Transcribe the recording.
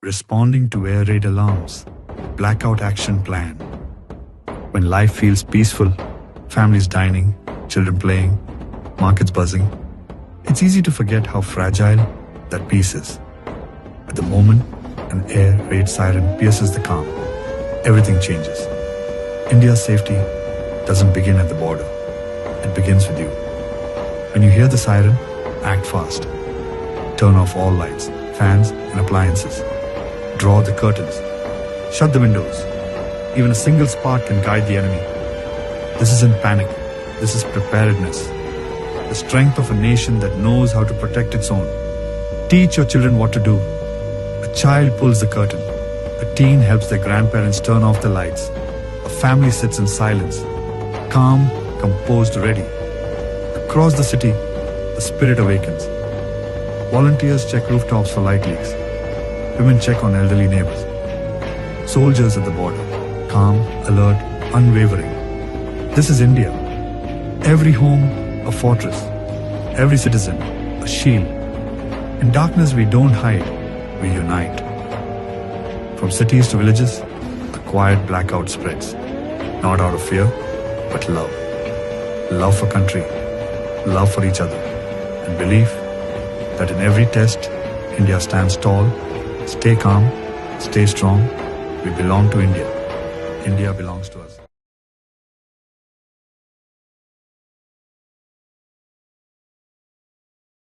responding to air raid alarms, blackout action plan. When life feels peaceful, families dining, children playing, markets buzzing, it's easy to forget how fragile that peace is. At the moment an air raid siren pierces the calm, everything changes. India's safety doesn't begin at the border. It begins with you. When you hear the siren, act fast. Turn off all lights, fans and appliances. Draw the curtains. Shut the windows. Even a single spark can guide the enemy. This isn't panic. This is preparedness. The strength of a nation that knows how to protect its own. Teach your children what to do. A child pulls the curtain. A teen helps their grandparents turn off the lights. A family sits in silence, calm, composed, ready. Across the city, the spirit awakens. Volunteers check rooftops for light leaks. Women check on elderly neighbors. Soldiers at the border, calm, alert, unwavering. This is India. Every home, a fortress. Every citizen, a shield. In darkness we don't hide, we unite. From cities to villages, a quiet blackout spreads. Not out of fear, but love. Love for country, love for each other, and belief that in every test, India stands tall. Stay calm, stay strong. We belong to India. India belongs to us.